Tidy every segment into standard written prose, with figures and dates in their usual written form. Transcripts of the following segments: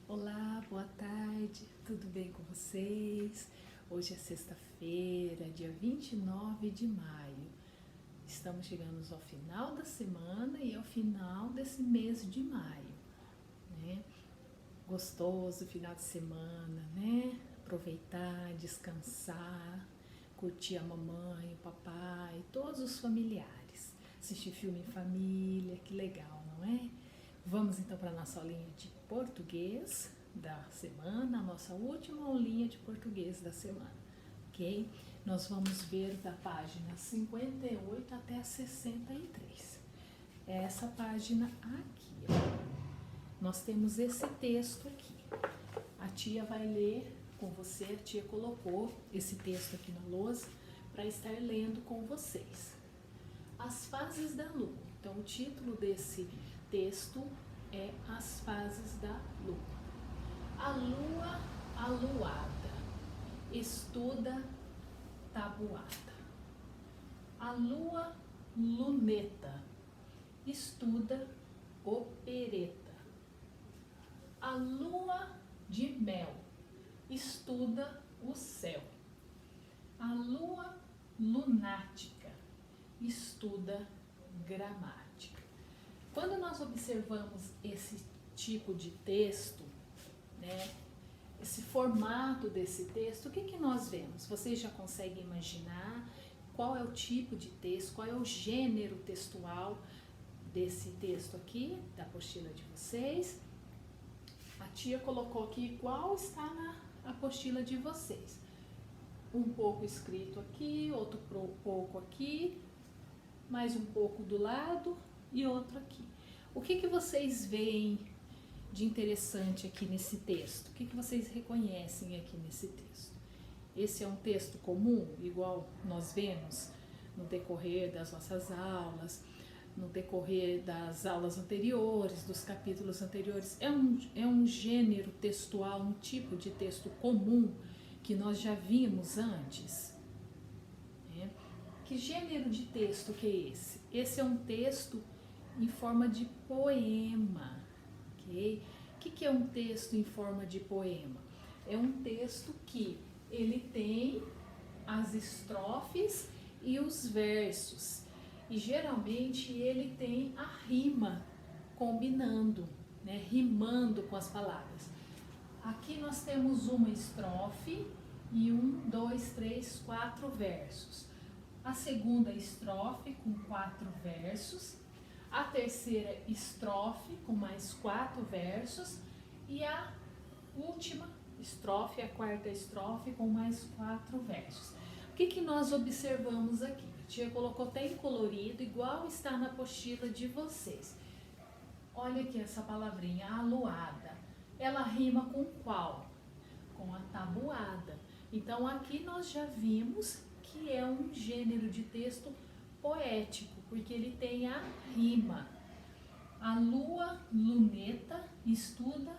Olá, boa tarde, tudo bem com vocês? Hoje é sexta-feira, dia 29 de maio. Estamos chegando ao final da semana e ao final desse mês de maio, né? Gostoso final de semana, né? Aproveitar, descansar, curtir a mamãe, o papai, todos os familiares. Assistir filme em família, que legal, não é? Vamos então para a nossa aulinha de português da semana, a nossa última aulinha de português da semana, ok? Nós vamos ver da página 58 até a 63. É essa página aqui, ó. Nós temos esse texto aqui. A tia vai ler com você, a tia colocou esse texto aqui na lousa para estar lendo com vocês. As fases da lua. Então, o título desse texto é As fases da lua. A lua aluada estuda tabuada. A lua luneta estuda opereta. A lua de mel estuda o céu. A lua lunática estuda gramática. Quando nós observamos esse tipo de texto, né, esse formato desse texto, o que nós vemos? Vocês já conseguem imaginar qual é o tipo de texto, qual é o gênero textual desse texto aqui, da apostila de vocês? A tia colocou aqui qual está na apostila de vocês. Um pouco escrito aqui, outro pouco aqui, mais um pouco do lado e outro aqui. O que vocês veem de interessante aqui nesse texto? O que vocês reconhecem aqui nesse texto? Esse é um texto comum, igual nós vemos no decorrer das nossas aulas, no decorrer das aulas anteriores, dos capítulos anteriores. É um gênero textual, um tipo de texto comum que nós já vimos antes. Né? Que gênero de texto que é esse? Esse é um texto em forma de poema, ok? O que é um texto em forma de poema? É um texto que ele tem as estrofes e os versos, e geralmente ele tem a rima combinando, né? Rimando com as palavras. Aqui nós temos uma estrofe e 1, 2, 3, 4 versos. A segunda estrofe com 4 versos, a terceira estrofe com mais 4 versos e a última estrofe, a quarta estrofe com mais 4 versos. O que nós observamos aqui? A tia colocou até em colorido, igual está na apostila de vocês. Olha aqui essa palavrinha, aluada. Ela rima com qual? Com a tabuada. Então aqui nós já vimos que é um gênero de texto poético, porque ele tem a rima. A lua luneta estuda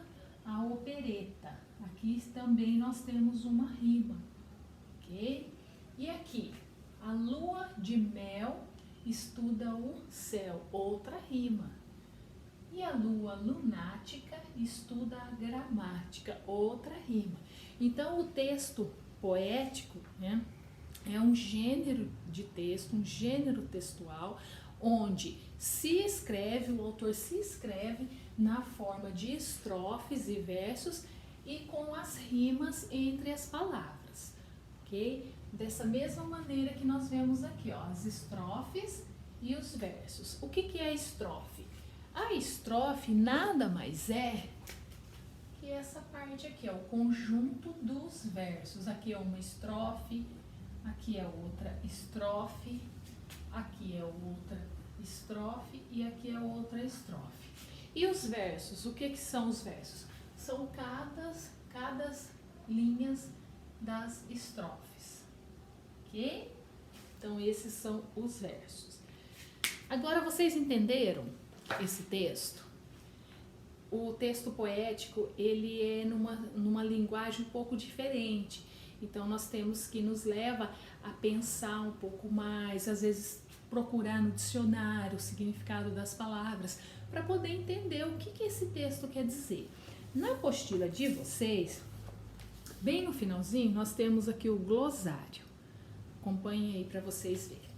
a opereta. Aqui também nós temos uma rima, ok? E aqui, a lua de mel estuda o céu, outra rima. E a lua lunática estuda a gramática, outra rima. Então, o texto poético, né, é um gênero de texto, um gênero textual, onde o autor se escreve na forma de estrofes e versos e com as rimas entre as palavras, ok? Dessa mesma maneira que nós vemos aqui, ó, as estrofes e os versos. O que é a estrofe? A estrofe nada mais é que essa parte aqui, ó, o conjunto dos versos. Aqui é uma estrofe, aqui é outra estrofe, aqui é outra estrofe e aqui é outra estrofe. E os versos, o que são os versos? São cada linhas das estrofes, ok? Então, esses são os versos. Agora, vocês entenderam esse texto? O texto poético, ele é numa linguagem um pouco diferente. Então, nós temos que nos leva a pensar um pouco mais, às vezes procurar no dicionário o significado das palavras, para poder entender o que esse texto quer dizer. Na apostila de vocês, bem no finalzinho, nós temos aqui o glossário. Acompanhem aí para vocês verem.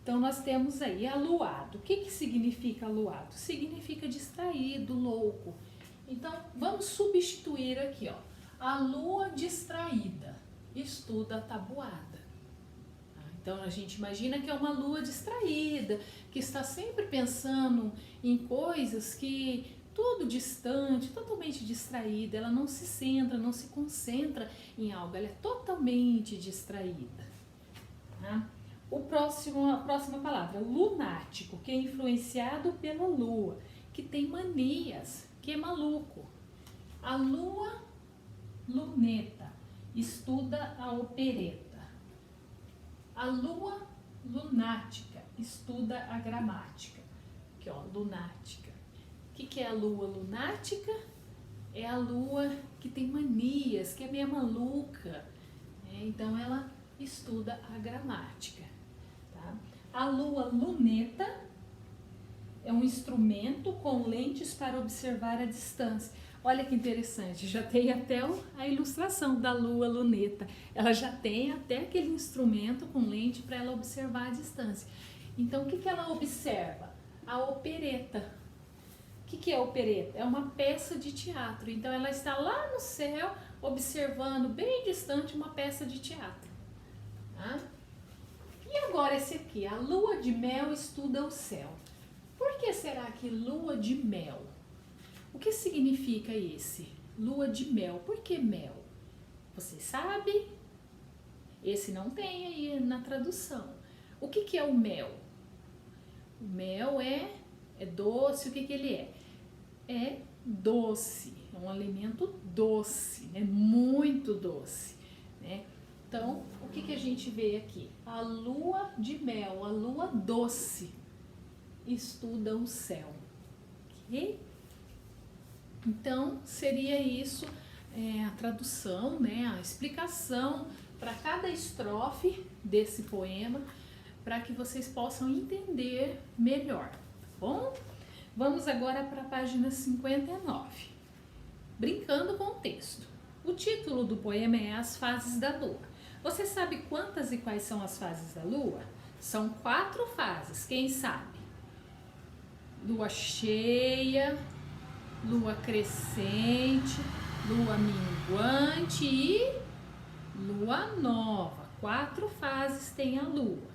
Então, nós temos aí aluado. O que significa aluado? Significa distraído, louco. Então, vamos substituir aqui, ó. A lua distraída estuda a tabuada. Então, a gente imagina que é uma lua distraída, que está sempre pensando em coisas que tudo distante, totalmente distraída, ela não se centra, não se concentra em algo, ela é totalmente distraída. Tá? A próxima palavra, lunático, que é influenciado pela lua, que tem manias, que é maluco. A lua luneta estuda a opereta. A lua lunática estuda a gramática. Aqui, ó, lunática. O que é a lua lunática? É a lua que tem manias, que é meio maluca. Então, ela estuda a gramática. Tá? A lua luneta é um instrumento com lentes para observar a distância. Olha que interessante, já tem até a ilustração da lua luneta. Ela já tem até aquele instrumento com lente para ela observar a distância. Então, o que ela observa? A opereta. O que é a opereta? É uma peça de teatro. Então, ela está lá no céu, observando bem distante uma peça de teatro. Tá? E agora esse aqui, a lua de mel estuda o céu. Por que será que lua de mel? O que significa esse? Lua de mel. Por que mel? Você sabe? Esse não tem aí na tradução. O que é o mel? O mel é doce. O que ele é? É doce. É um alimento doce, né? Muito doce, né? Então, o que a gente vê aqui? A lua de mel, a lua doce, estuda o céu. Ok? Então, seria isso a tradução, né? A explicação para cada estrofe desse poema, para que vocês possam entender melhor, tá bom? Vamos agora para a página 59. Brincando com o texto. O título do poema é As Fases da Lua. Você sabe quantas e quais são as fases da Lua? São 4 fases, quem sabe? Lua cheia, lua crescente, lua minguante e lua nova. 4 fases tem a lua.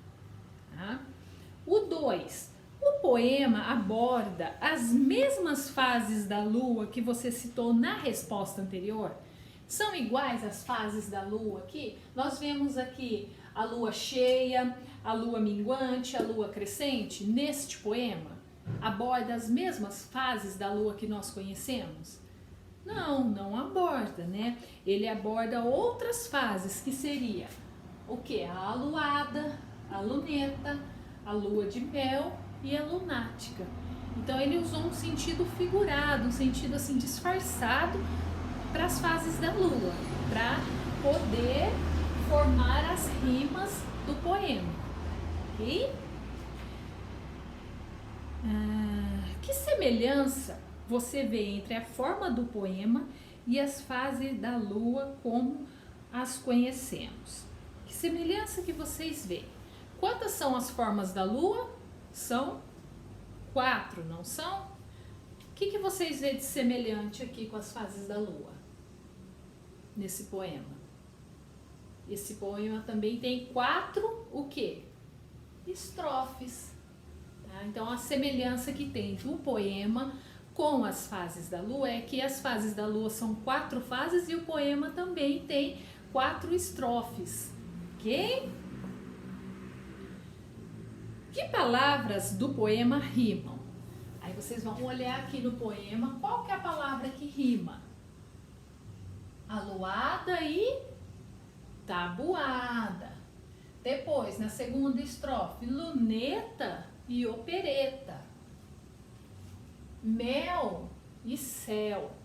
Tá? O 2. O poema aborda as mesmas fases da lua que você citou na resposta anterior. São iguais as fases da lua aqui? Nós vemos aqui a lua cheia, a lua minguante, a lua crescente. Neste poema, aborda as mesmas fases da lua que nós conhecemos? Não, não aborda, né? Ele aborda outras fases, que seria o que? A aluada, a luneta, a lua de mel e a lunática. Então, ele usou um sentido figurado, um sentido assim disfarçado para as fases da lua, para poder formar as rimas do poema. Ok? Que semelhança você vê entre a forma do poema e as fases da lua como as conhecemos? Que semelhança que vocês veem? Quantas são as formas da lua? São 4, não são? O que vocês veem de semelhante aqui com as fases da lua? Nesse poema. Esse poema também tem 4, o quê? Estrofes. Tá? Então, a semelhança que tem do poema com as fases da lua é que as fases da lua são 4 fases e o poema também tem 4 estrofes. Ok? Que palavras do poema rimam? Aí vocês vão olhar aqui no poema, qual que é a palavra que rima? Aluada e tabuada. Depois, na segunda estrofe, luneta e opereta. Mel e céu.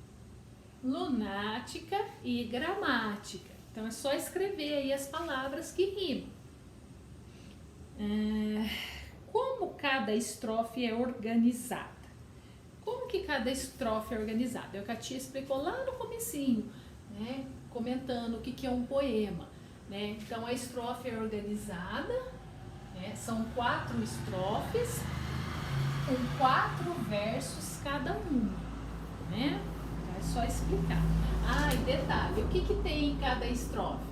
Lunática e gramática. Então, é só escrever aí as palavras que rimam. Como cada estrofe é organizada? Como que cada estrofe é organizada? É o que a tia explicou lá no comecinho, né? Comentando o que é um poema, né? Então a estrofe é organizada, né? São 4 estrofes com 4 versos cada uma, né? É só explicar. Ah, e detalhe, o que tem em cada estrofe?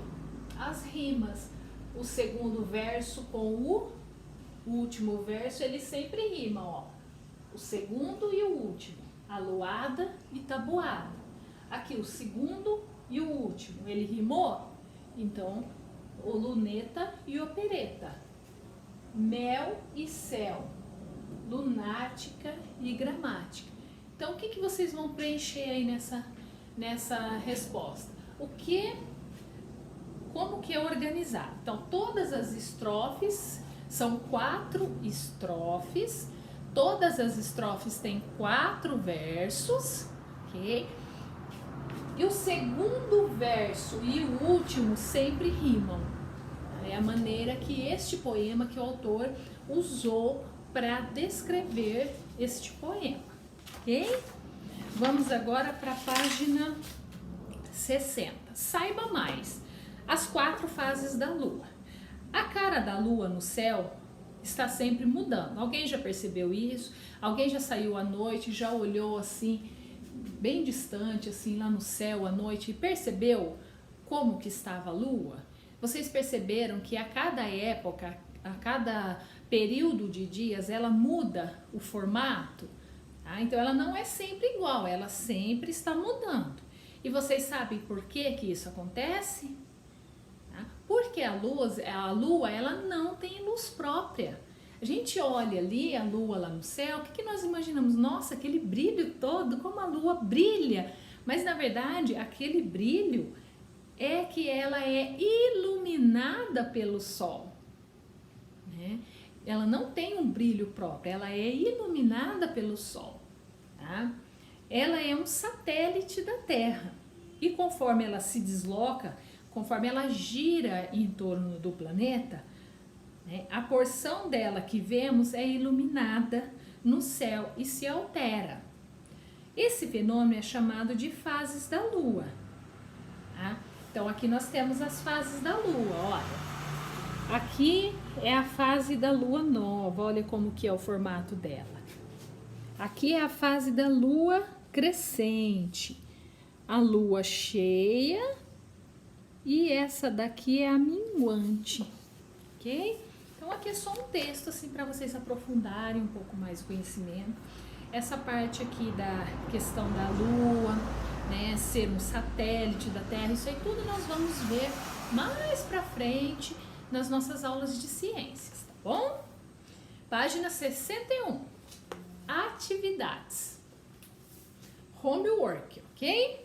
As rimas. O segundo verso com o último verso, eles sempre rimam, ó. O segundo e o último, aluada e tabuada. Aqui o segundo e o último, ele rimou? Então, o luneta e opereta. Mel e céu, lunática e gramática. Então, o que vocês vão preencher aí nessa resposta? Como que é organizado? Então, todas as estrofes, são 4 estrofes, todas as estrofes têm 4 versos, ok? E o segundo verso e o último sempre rimam. É a maneira que este poema, que o autor usou para descrever este poema, ok? Vamos agora para a página 60. Saiba mais. As 4 fases da lua. A cara da lua no céu está sempre mudando. Alguém já percebeu isso? Alguém já saiu à noite, já olhou assim, bem distante, assim, lá no céu à noite, e percebeu como que estava a lua? Vocês perceberam que a cada época, a cada período de dias, ela muda o formato? Tá? Então, ela não é sempre igual, ela sempre está mudando. E vocês sabem por que isso acontece? Porque a lua, ela não tem luz própria. A gente olha ali a lua lá no céu, o que nós imaginamos? Nossa, aquele brilho todo, como a lua brilha. Mas na verdade, aquele brilho é que ela é iluminada pelo sol, né? Ela não tem um brilho próprio, ela é iluminada pelo sol, tá? Ela é um satélite da Terra. E conforme ela se desloca, conforme ela gira em torno do planeta, né, a porção dela que vemos é iluminada no céu e se altera. Esse fenômeno é chamado de fases da Lua. Tá? Então, aqui nós temos as fases da Lua, olha. Aqui é a fase da Lua nova, olha como que é o formato dela. Aqui é a fase da Lua crescente, a Lua cheia, e essa daqui é a minguante, ok? Então aqui é só um texto assim para vocês aprofundarem um pouco mais o conhecimento. Essa parte aqui da questão da Lua, né, ser um satélite da Terra, isso aí tudo nós vamos ver mais para frente nas nossas aulas de ciências, tá bom? Página 61. Atividades. Homework, ok?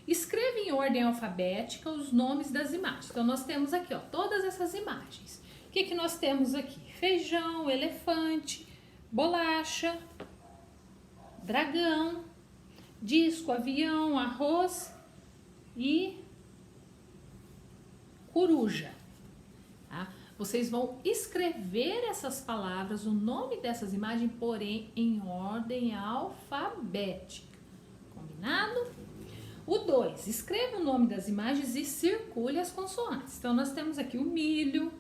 Escreva em ordem alfabética os nomes das imagens. Então, nós temos aqui, ó, todas essas imagens. O que nós temos aqui? Feijão, elefante, bolacha, dragão, disco, avião, arroz e coruja. Tá? Vocês vão escrever essas palavras, o nome dessas imagens, porém em ordem alfabética. Combinado? O 2, escreva o nome das imagens e circule as consoantes. Então, nós temos aqui o milho,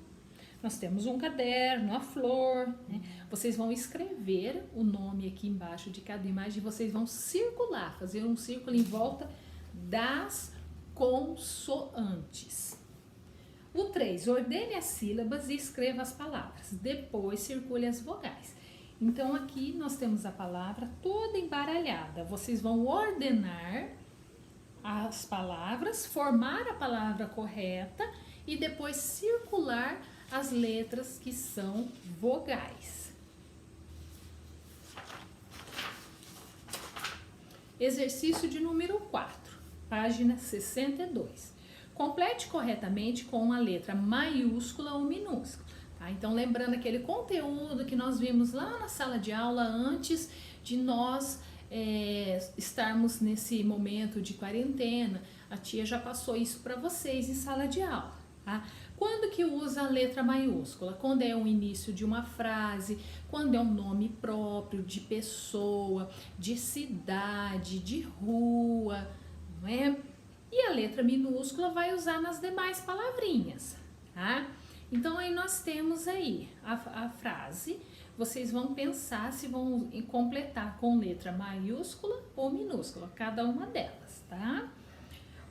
nós temos um caderno, a flor, né? Vocês vão escrever o nome aqui embaixo de cada imagem e vocês vão circular, fazer um círculo em volta das consoantes. O 3, ordene as sílabas e escreva as palavras. Depois, circule as vogais. Então, aqui nós temos a palavra toda embaralhada. Vocês vão ordenar as palavras, formar a palavra correta e depois circular as letras que são vogais. Exercício de número 4, página 62. Complete corretamente com a letra maiúscula ou minúscula. Tá? Então, lembrando aquele conteúdo que nós vimos lá na sala de aula antes de nós estarmos nesse momento de quarentena, a tia já passou isso para vocês em sala de aula, Tá? Quando que usa a letra maiúscula? Quando é o início de uma frase, quando é um nome próprio de pessoa, de cidade, de rua, não é? E a letra minúscula vai usar nas demais palavrinhas, tá? Então aí nós temos aí a frase, vocês vão pensar se vão completar com letra maiúscula ou minúscula, cada uma delas, tá?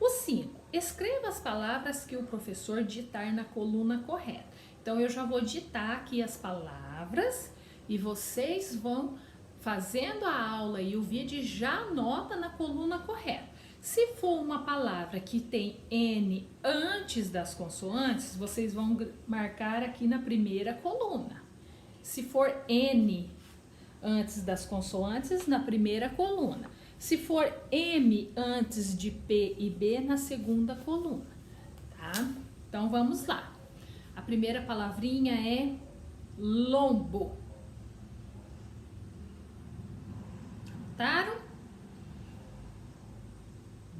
O 5, escreva as palavras que o professor ditar na coluna correta. Então eu já vou ditar aqui as palavras e vocês vão fazendo a aula e o vídeo já anota na coluna correta. Se for uma palavra que tem N antes das consoantes, vocês vão marcar aqui na primeira coluna. Se for N antes das consoantes, na primeira coluna. Se for M antes de P e B, na segunda coluna, tá? Então vamos lá. A primeira palavrinha é lombo. Notaram?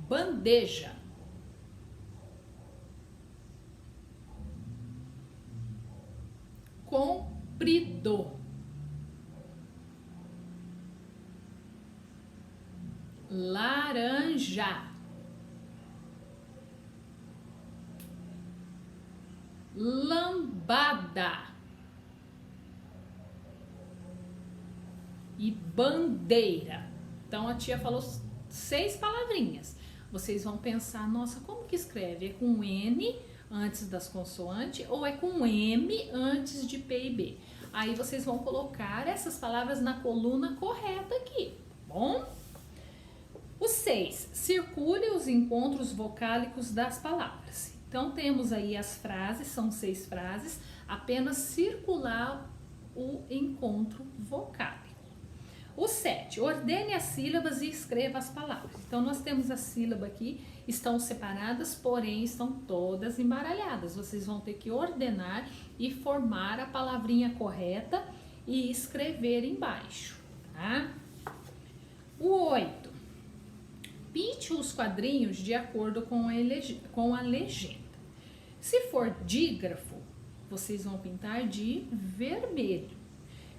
Bandeja. Comprido. Laranja. Lambada. E bandeira. Então a tia falou 6 palavrinhas. Vocês vão pensar, nossa, como que escreve? É com N antes das consoantes ou é com M antes de P e B? Aí vocês vão colocar essas palavras na coluna correta aqui, tá bom? O 6, circule os encontros vocálicos das palavras. Então temos aí as frases, são 6 frases, apenas circular o encontro vocálico. O 7, ordene as sílabas e escreva as palavras. Então, nós temos a sílaba aqui, estão separadas, porém estão todas embaralhadas. Vocês vão ter que ordenar e formar a palavrinha correta e escrever embaixo, tá? O 8, pinte os quadrinhos de acordo com a legenda. Se for dígrafo, vocês vão pintar de vermelho.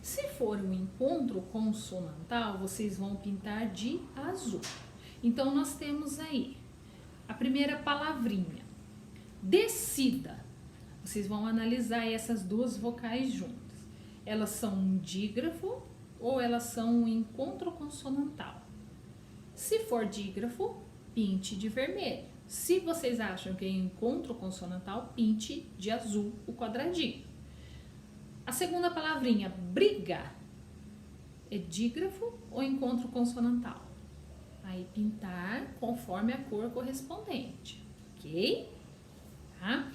Se for um encontro consonantal, vocês vão pintar de azul. Então, nós temos aí a primeira palavrinha, descida. Vocês vão analisar essas duas vocais juntas. Elas são um dígrafo ou elas são um encontro consonantal? Se for dígrafo, pinte de vermelho. Se vocês acham que é encontro consonantal, pinte de azul o quadradinho. A segunda palavrinha, briga, é dígrafo ou encontro consonantal? Aí pintar conforme a cor correspondente, ok? Tá?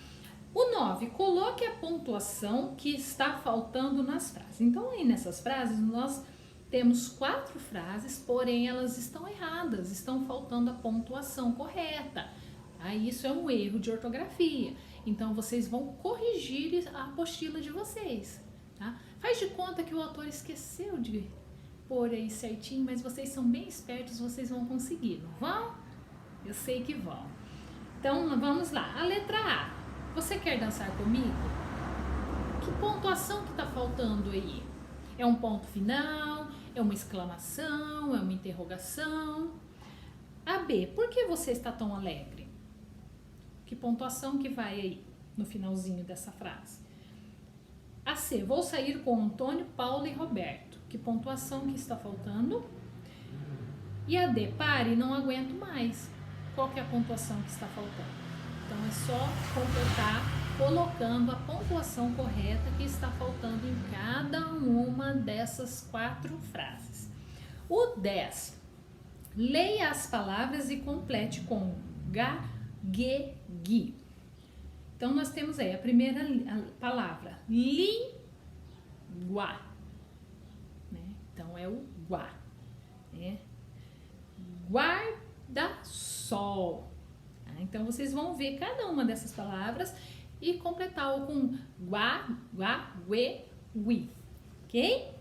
O 9, coloque a pontuação que está faltando nas frases. Então, aí nessas frases, nós temos 4 frases, porém elas estão erradas, estão faltando a pontuação correta. Tá? Isso é um erro de ortografia. Então, vocês vão corrigir a apostila de vocês, tá? Faz de conta que o autor esqueceu de pôr aí certinho, mas vocês são bem espertos, vocês vão conseguir, não vão? Eu sei que vão. Então, vamos lá. A letra A. Você quer dançar comigo? Que pontuação que tá faltando aí? É um ponto final? É uma exclamação? É uma interrogação? A B. Por que você está tão alegre? Que pontuação que vai aí no finalzinho dessa frase? A C, vou sair com Antônio, Paulo e Roberto. Que pontuação que está faltando? E a D, pare, não aguento mais. Qual que é a pontuação que está faltando? Então é só completar colocando a pontuação correta que está faltando em cada uma dessas 4 frases. O 10, leia as palavras e complete com gaguegue. Então, nós temos aí a primeira palavra, língua, né? Então, é o guá, né? Guarda-sol. Tá? Então, vocês vão ver cada uma dessas palavras e completar com guá, guá, uê, ui, ok?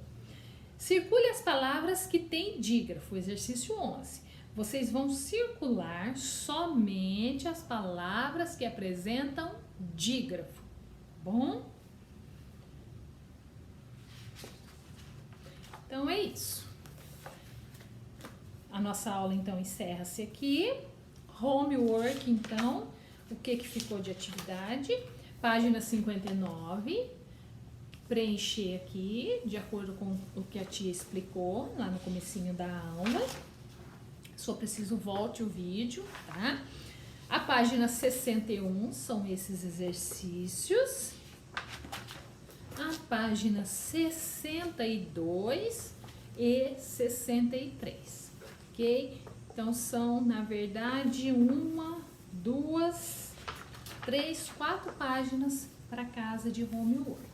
Circule as palavras que têm dígrafo, exercício 11. vocês vão circular somente as palavras que apresentam dígrafo, tá bom? Então é isso. A nossa aula então encerra-se aqui. Homework, então, o que ficou de atividade? Página 59, preencher aqui, de acordo com o que a tia explicou lá no comecinho da aula. Só preciso volte o vídeo, tá? A página 61 são esses exercícios. A página 62 e 63, ok? Então, são, na verdade, 1, 2, 3, 4 páginas para casa de homework,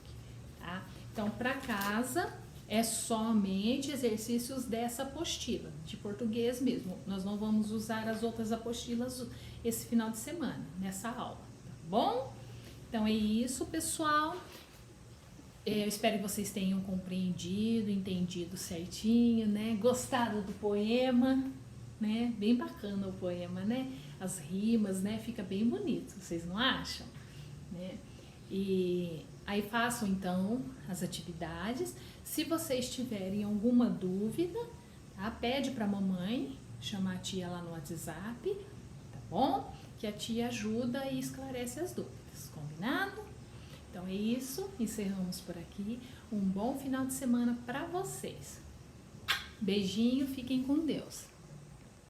tá? Então, para casa é somente exercícios dessa apostila, de português mesmo. Nós não vamos usar as outras apostilas esse final de semana, nessa aula, tá bom? Então, é isso, pessoal. Eu espero que vocês tenham compreendido, entendido certinho, né? Gostado do poema, né? Bem bacana o poema, né? As rimas, né? Fica bem bonito, vocês não acham? Né? E aí façam então as atividades. Se vocês tiverem alguma dúvida, tá? Pede para a mamãe, chamar a tia lá no WhatsApp, tá bom? Que a tia ajuda e esclarece as dúvidas, combinado? Então é isso, encerramos por aqui. Um bom final de semana para vocês. Beijinho, fiquem com Deus.